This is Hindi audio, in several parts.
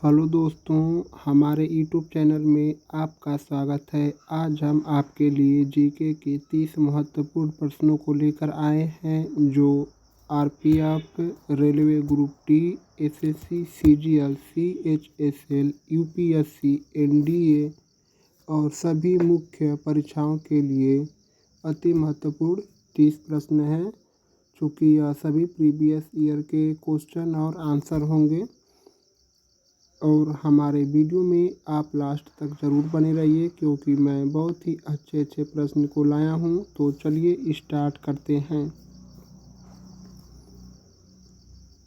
हेलो दोस्तों, हमारे यूट्यूब चैनल में आपका स्वागत है। आज हम आपके लिए जीके के 30 महत्वपूर्ण प्रश्नों को लेकर आए हैं जो RPF, railway group D, SSC, CGL, CHSL, UPSC, NDA और सभी मुख्य परीक्षाओं के लिए अति महत्वपूर्ण 30 प्रश्न हैं। चूँकि यह सभी प्रीवियस ईयर के क्वेश्चन और आंसर होंगे और हमारे वीडियो में आप लास्ट तक ज़रूर बने रहिए क्योंकि मैं बहुत ही अच्छे अच्छे प्रश्न को लाया हूं। तो चलिए स्टार्ट करते हैं।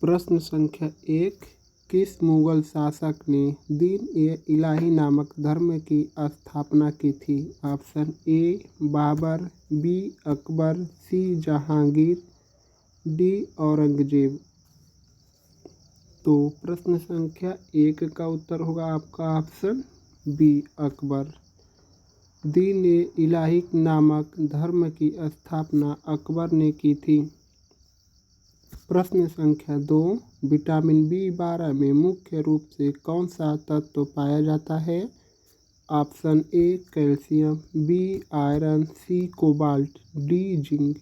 प्रश्न संख्या 1, किस मुगल शासक ने दीन-ए-इलाही नामक धर्म की स्थापना की थी? Option A Babur, B Akbar, C Jahangir, D Aurangzeb. तो प्रश्न संख्या 1 का उत्तर होगा आपका ऑप्शन बी अकबर। दीन-ए-इलाही नामक धर्म की स्थापना अकबर ने की थी। प्रश्न संख्या 2, विटामिन बी12 में मुख्य रूप से कौन सा तत्व पाया जाता है? Option A calcium, B iron, C cobalt, D zinc.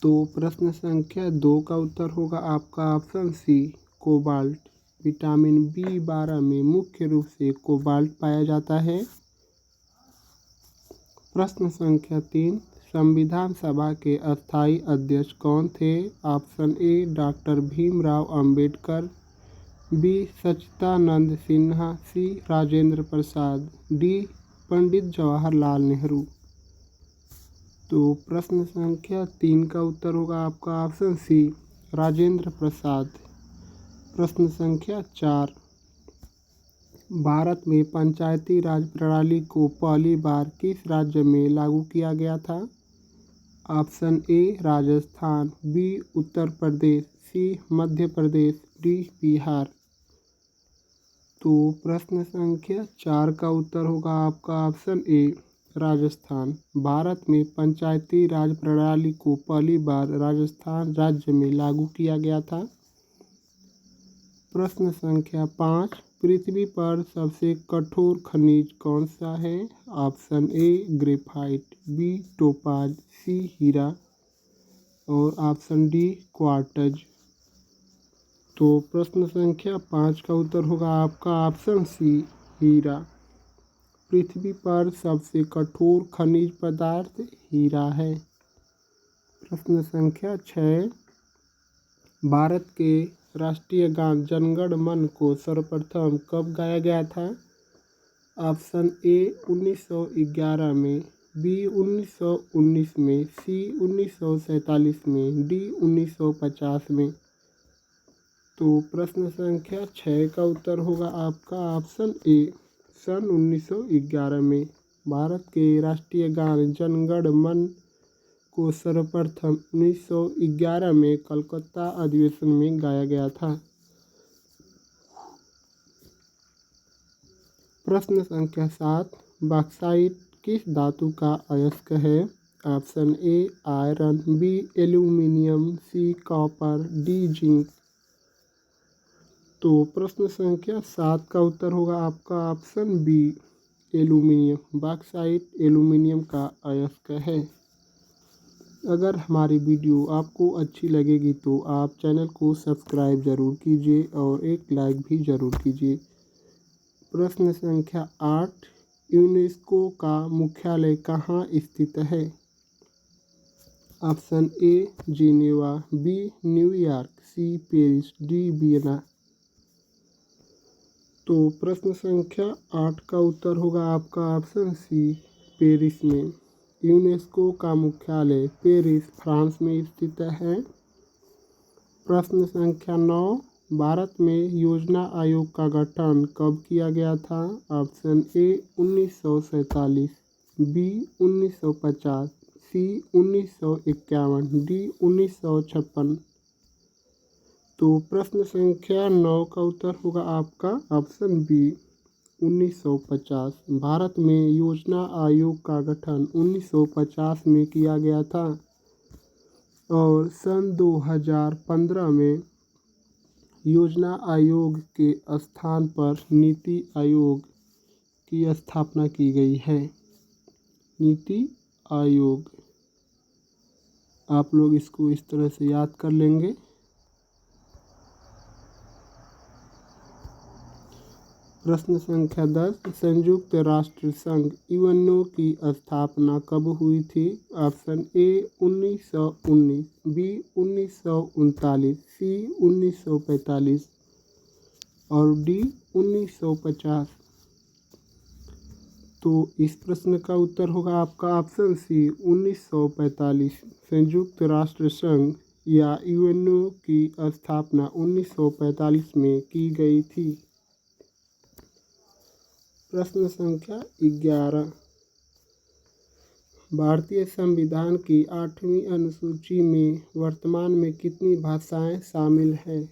तो प्रश्न संख्या 2 का उत्तर होगा आपका ऑप्शन सी कोबाल्ट। विटामिन बी12 में मुख्य रूप से कोबाल्ट पाया जाता है। प्रश्न संख्या 3, संविधान सभा के अस्थायी अध्यक्ष कौन थे? Option A doctor Bhimrao Ambedkar, B Sachchidanand Sinha, C Rajendra Prasad, D Pandit Jawaharlal Nehru. तो प्रश्न संख्या 3 का उत्तर होगा आपका ऑप्शन सी राजेंद्र प्रसाद। प्रश्न संख्या 4, भारत में पंचायती राज प्रणाली को पहली बार किस राज्य में लागू किया गया था? Option A Rajasthan, B Uttar Pradesh, C Madhya Pradesh, D Bihar. तो प्रश्न संख्या 4 का उत्तर होगा आपका ऑप्शन ए राजस्थान। भारत में पंचायती राज प्रणाली को पहली बार राजस्थान राज्य में लागू किया गया था। प्रश्न संख्या 5, पृथ्वी पर सबसे कठोर खनिज कौन सा है? Option A graphite, B topaz, C हीरा और ऑप्शन डी क्वार्ट्ज। तो प्रश्न संख्या 5 का उत्तर होगा आपका ऑप्शन सी हीरा। पृथ्वी पर सबसे कठोर खनिज पदार्थ हीरा है। प्रश्न संख्या 6, भारत के राष्ट्रीय गान जनगण मन को सर्वप्रथम कब गाया गया था? ऑप्शन ए 1911 में, बी 1919 में, सी 1947 में, डी 1950 में। तो प्रश्न संख्या 6 का उत्तर होगा आपका ऑप्शन ए सन 1911 में भारत के राष्ट्रीय गान जनगण मन को सर्वप्रथम 1911 में कलकत्ता अधिवेशन में गाया गया था। प्रश्न संख्या 7, बॉक्साइट किस धातु का अयस्क है? Option A iron, B aluminium, C copper, D zinc. तो प्रश्न संख्या 7 का उत्तर होगा आपका option B aluminium. Bauxite aluminium का अयस्क है। अगर हमारी वीडियो आपको अच्छी लगेगी तो आप चैनल को सब्सक्राइब ज़रूर कीजिए और एक लाइक भी ज़रूर कीजिए। प्रश्न संख्या 8, यूनेस्को का मुख्यालय कहाँ स्थित है? Option A Geneva, B New York, C Paris, D Vienna. तो प्रश्न संख्या 8 का उत्तर होगा आपका ऑप्शन सी पेरिस में। यूनेस्को का मुख्यालय पेरिस, फ्रांस में स्थित है। प्रश्न संख्या 9, भारत में योजना आयोग का गठन कब किया गया था? Option A 1947, B 1950, C 1951, D 1956। तो प्रश्न संख्या 9 का उत्तर होगा आपका ऑप्शन बी 1950। भारत में योजना आयोग का गठन 1950 में किया गया था और सन 2015 में योजना आयोग के स्थान पर नीति आयोग की स्थापना की गई है। नीति आयोग, आप लोग इसको इस तरह से याद कर लेंगे। प्रश्न संख्या 10, संयुक्त राष्ट्र संघ यूएनओ की स्थापना कब हुई थी? ऑप्शन ए 1919, बी 1939, सी 1945 और डी 1950। तो इस प्रश्न का उत्तर होगा आपका ऑप्शन सी 1945। संयुक्त राष्ट्र संघ या यूएनओ की स्थापना 1945 में की गई थी। प्रश्न संख्या 11, भारतीय संविधान की 8वीं अनुसूची में वर्तमान में कितनी भाषाएं शामिल हैं?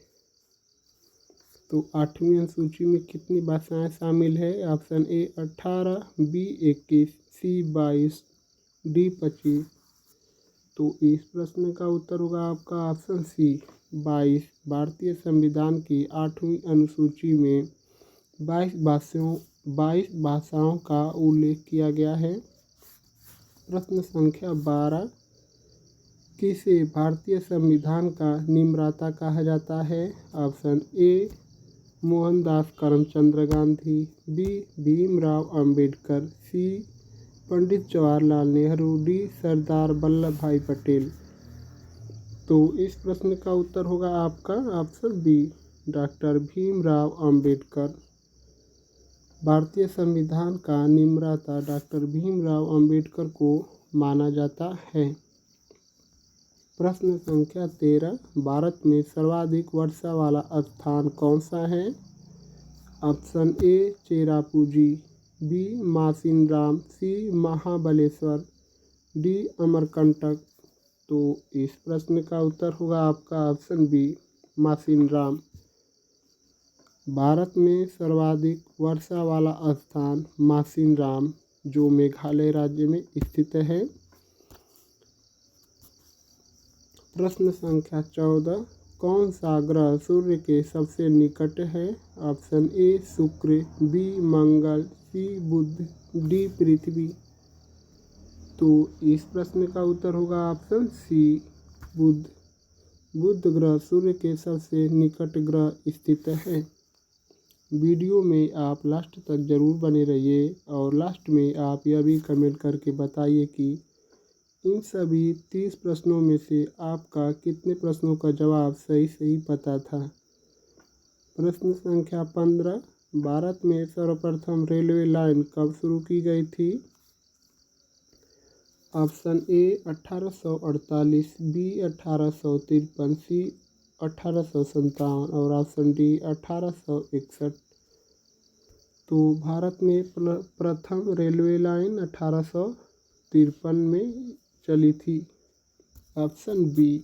तो 8वीं अनुसूची में कितनी भाषाएं शामिल है? Option A 18, B 21, C 22, D 25। तो इस प्रश्न का उत्तर होगा आपका ऑप्शन सी 22। भारतीय संविधान की 8वीं अनुसूची में 22 भाषाओं का उल्लेख किया गया है। प्रश्न संख्या 12, किसे भारतीय संविधान का निर्माता कहा जाता है? Option A Mohandas Karamchand Gandhi, B Bhimrao Ambedkar, C Pandit Jawaharlal Nehru, D Sardar Vallabh Bhai Patel. तो इस प्रश्न का उत्तर होगा आपका option B doctor Bhimrao Ambedkar. भारतीय संविधान का निर्माता डॉक्टर भीमराव अंबेडकर को माना जाता है। प्रश्न संख्या 13, भारत में सर्वाधिक वर्षा वाला स्थान कौन सा है? Option A Cherrapunji, B Mawsynram, C Mahabaleshwar, D Amarkantak. तो इस प्रश्न का उत्तर होगा आपका ऑप्शन बी मासिनराम। भारत में सर्वाधिक वर्षा वाला स्थान मासिनराम, जो मेघालय राज्य में स्थित है। प्रश्न संख्या 14, कौन सा ग्रह सूर्य के सबसे निकट है? ऑप्शन ए शुक्र, बी मंगल, सी बुध, डी पृथ्वी। तो इस प्रश्न का उत्तर होगा ऑप्शन सी बुध। बुध ग्रह सूर्य के सबसे निकट ग्रह स्थित है। वीडियो में आप लास्ट तक ज़रूर बने रहिए और लास्ट में आप यह भी कमेंट करके बताइए कि इन सभी 30 प्रश्नों में से आपका कितने प्रश्नों का जवाब सही पता था। प्रश्न संख्या 15, भारत में सर्वप्रथम रेलवे लाइन कब शुरू की गई थी? ऑप्शन ए 1848, बी 1853, सी 1857 और ऑप्शन डी 1861। तो भारत में प्रथम रेलवे लाइन 1853 में चली थी। Option B.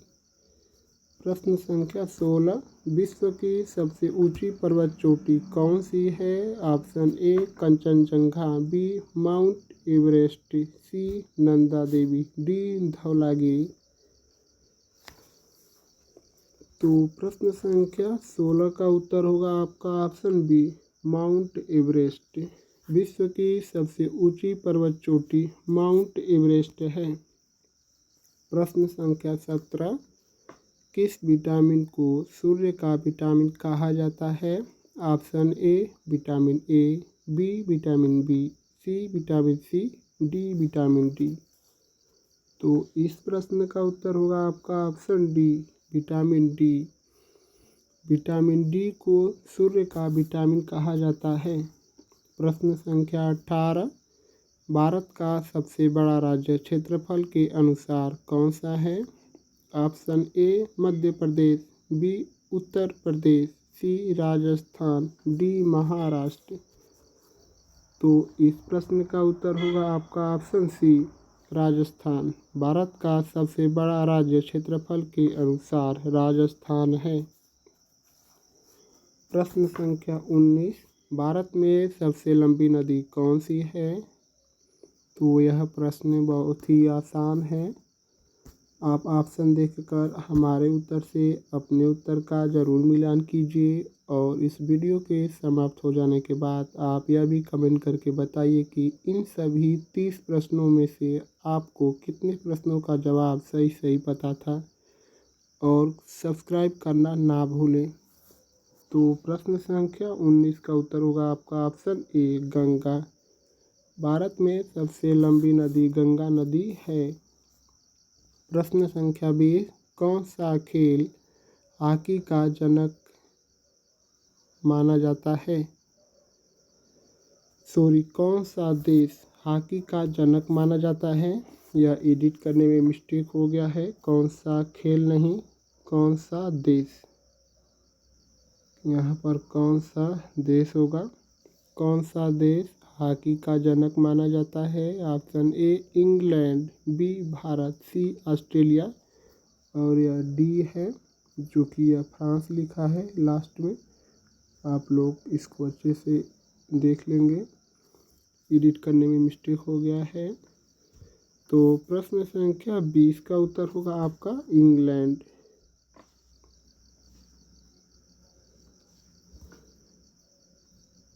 प्रश्न संख्या 16, विश्व की सबसे ऊंची पर्वत चोटी कौन सी है? Option A Kangchenjunga, B Mount Everest, C Nanda Devi, D Dhaulagiri. तो प्रश्न संख्या 16 का उत्तर होगा आपका ऑप्शन बी माउंट एवरेस्ट। विश्व की सबसे ऊंची पर्वत चोटी माउंट एवरेस्ट है। प्रश्न संख्या 17, किस विटामिन को सूर्य का विटामिन कहा जाता है? Option A vitamin A, B vitamin B, C vitamin C, D vitamin D. तो इस प्रश्न का उत्तर होगा आपका option D vitamin D. Vitamin D को सूर्य का विटामिन कहा जाता है। प्रश्न संख्या 18, भारत का सबसे बड़ा राज्य क्षेत्रफल के अनुसार कौन सा है? Option A Madhya Pradesh, B Uttar Pradesh, C Rajasthan, D Maharashtra. तो इस प्रश्न का उत्तर होगा आपका ऑप्शन सी राजस्थान। भारत का सबसे बड़ा राज्य क्षेत्रफल के अनुसार राजस्थान है। प्रश्न संख्या 19, भारत में सबसे लंबी नदी कौन सी है? तो यह प्रश्न बहुत ही आसान है। आप ऑप्शन देखकर हमारे उत्तर से अपने उत्तर का ज़रूर मिलान कीजिए और इस वीडियो के समाप्त हो जाने के बाद आप यह भी कमेंट करके बताइए कि इन सभी 30 प्रश्नों में से आपको कितने प्रश्नों का जवाब सही सही पता था और सब्सक्राइब करना ना भूलें। तो प्रश्न संख्या 19 का उत्तर होगा आपका ऑप्शन ए गंगा। भारत में सबसे लंबी नदी गंगा नदी है। प्रश्न संख्या 20 कौन सा खेल हॉकी का जनक माना जाता है? कौन सा देश हॉकी का जनक माना जाता है? यह एडिट करने में मिस्टेक हो गया है। कौन सा खेल नहीं, कौन सा देश। यहाँ पर कौन सा देश होगा। कौन सा देश हॉकी का जनक माना जाता है? Option A England, B Bharat, C Australia और यह डी है जो कि यह फ्रांस लिखा है लास्ट में। आप लोग इसको अच्छे से देख लेंगे, एडिट करने में मिस्टेक हो गया है। तो प्रश्न संख्या 20 का उत्तर होगा आपका इंग्लैंड।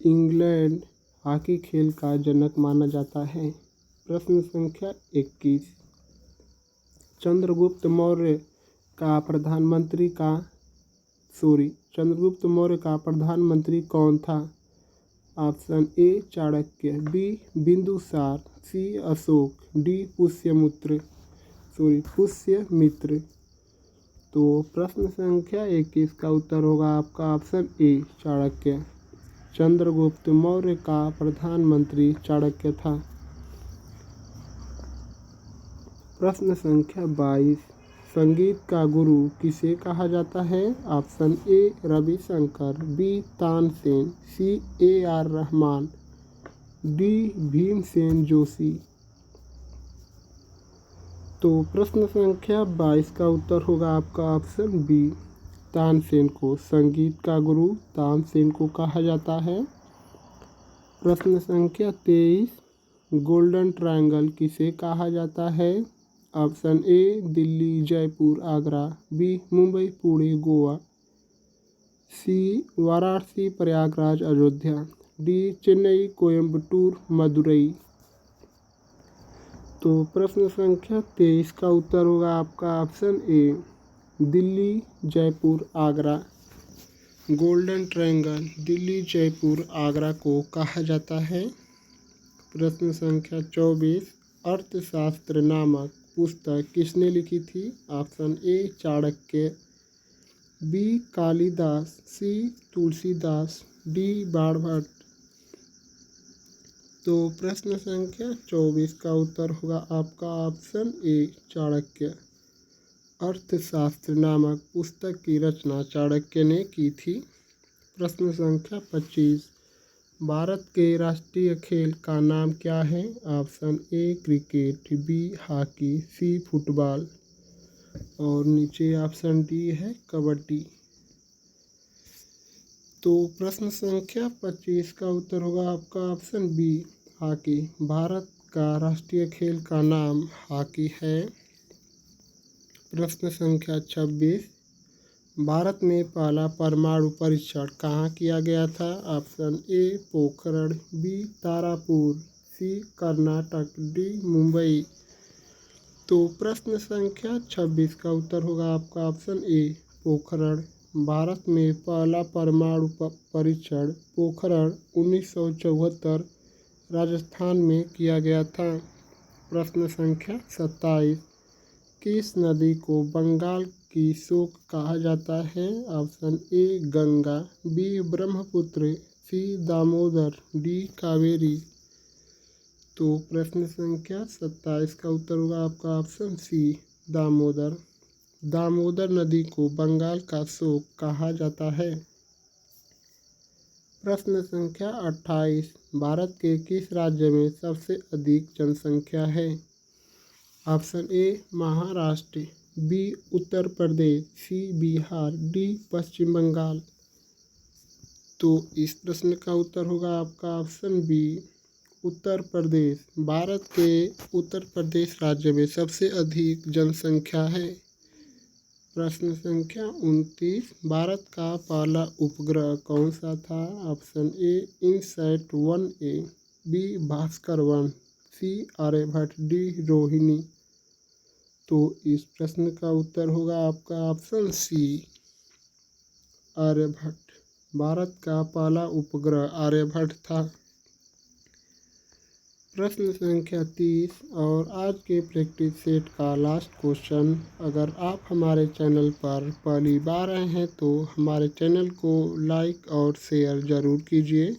इंग्लैंड हॉकी खेल का जनक माना जाता है। प्रश्न संख्या 21 चंद्रगुप्त मौर्य का प्रधानमंत्री कौन था? Option A Chanakya, B Bindusara, C Ashoka, D Pushyamitra. तो प्रश्न संख्या 21 का उत्तर होगा आपका ऑप्शन ए चाणक्य। चंद्रगुप्त मौर्य का प्रधानमंत्री चाणक्य था। प्रश्न संख्या 22 संगीत का गुरु किसे कहा जाता है? Option A Ravishankar, B Tansen, C AR Rahman, D Bhimsen Joshi. तो प्रश्न संख्या 22 का उत्तर होगा आपका ऑप्शन बी तानसेन को। संगीत का गुरु तानसेन को कहा जाता है। प्रश्न संख्या 23 गोल्डन ट्रायंगल किसे कहा जाता है? Option A Delhi, Jaipur, Agra, B Mumbai, Pune, Goa, C Varanasi, Prayagraj, Ayodhya, D Chennai, Coimbatore, Madurai. तो प्रश्न संख्या 23 का उत्तर होगा आपका option A Delhi, Jaipur, Agra. Golden triangle Delhi, Jaipur, Agra को कहा जाता है। प्रश्न संख्या 24 अर्थशास्त्र नामक पुस्तक किसने लिखी थी? Option A Chanakya, B Kalidasa, C Tulsidas, D Banabhatta. तो प्रश्न संख्या 24 का उत्तर होगा आपका ऑप्शन ए चाणक्य। अर्थशास्त्र नामक पुस्तक की रचना चाणक्य ने की थी। प्रश्न संख्या 25 भारत के राष्ट्रीय खेल का नाम क्या है? Option A cricket, B hockey, C football और नीचे ऑप्शन डी है कबड्डी। तो प्रश्न संख्या 25 का उत्तर होगा आपका ऑप्शन बी हॉकी। भारत का राष्ट्रीय खेल का नाम हॉकी है। प्रश्न संख्या 26 भारत में पहला परमाणु परीक्षण कहाँ किया गया था? Option A Pokhran, B Tarapur, C Karnataka, D Mumbai. तो प्रश्न संख्या 26 का उत्तर होगा आपका ऑप्शन ए पोखरण। भारत में पहला परमाणु परीक्षण पोखरण 1974 राजस्थान में किया गया था। प्रश्न संख्या 27 किस नदी को बंगाल की शोक कहा जाता है? Option A Ganga, B Brahmaputra, C Damodar, D Kaveri. तो प्रश्न संख्या 27 का उत्तर होगा आपका ऑप्शन सी दामोदर। दामोदर नदी को बंगाल का शोक कहा जाता है। प्रश्न संख्या 28 भारत के किस राज्य में सबसे अधिक जनसंख्या है? Option A Maharashtra, B Uttar Pradesh, C Bihar, D Paschim Bengal. तो इस प्रश्न का उत्तर होगा आपका ऑप्शन बी उत्तर प्रदेश। भारत के उत्तर प्रदेश राज्य में सबसे अधिक जनसंख्या है। प्रश्न संख्या 29, भारत का पहला उपग्रह कौन सा था? Option A INSAT 1A, B Bhaskara 1, C Aryabhata, D Rohini. तो इस प्रश्न का उत्तर होगा आपका ऑप्शन सी आर्यभट्ट। भारत का पहला उपग्रह आर्यभट्ट था। प्रश्न संख्या 30 और आज के प्रैक्टिस सेट का लास्ट क्वेश्चन। अगर आप हमारे चैनल पर पहली बार आए हैं तो हमारे चैनल को लाइक और शेयर ज़रूर कीजिए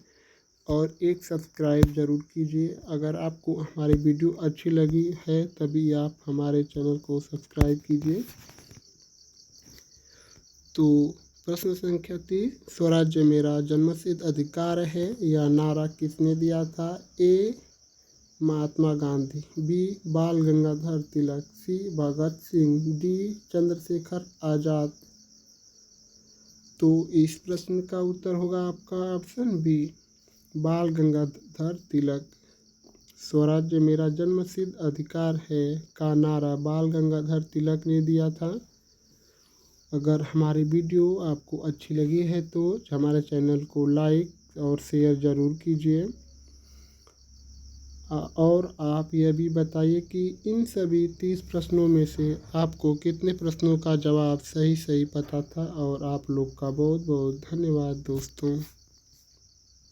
और एक सब्सक्राइब ज़रूर कीजिए। अगर आपको हमारी वीडियो अच्छी लगी है तभी आप हमारे चैनल को सब्सक्राइब कीजिए। तो प्रश्न संख्या 30, स्वराज्य मेरा जन्मसिद्ध अधिकार है यह नारा किसने दिया था? ए महात्मा गांधी, बी बाल गंगाधर तिलक, सी भगत सिंह, डी चंद्रशेखर आज़ाद। तो इस प्रश्न का उत्तर होगा आपका ऑप्शन बी बाल गंगाधर तिलक। स्वराज्य मेरा जन्मसिद्ध अधिकार है का नारा बाल गंगाधर तिलक ने दिया था। अगर हमारी वीडियो आपको अच्छी लगी है तो हमारे चैनल को लाइक और शेयर ज़रूर कीजिए। और आप यह भी बताइए कि इन सभी 30 प्रश्नों में से आपको कितने प्रश्नों का जवाब सही पता था। और आप लोग का बहुत बहुत धन्यवाद दोस्तों।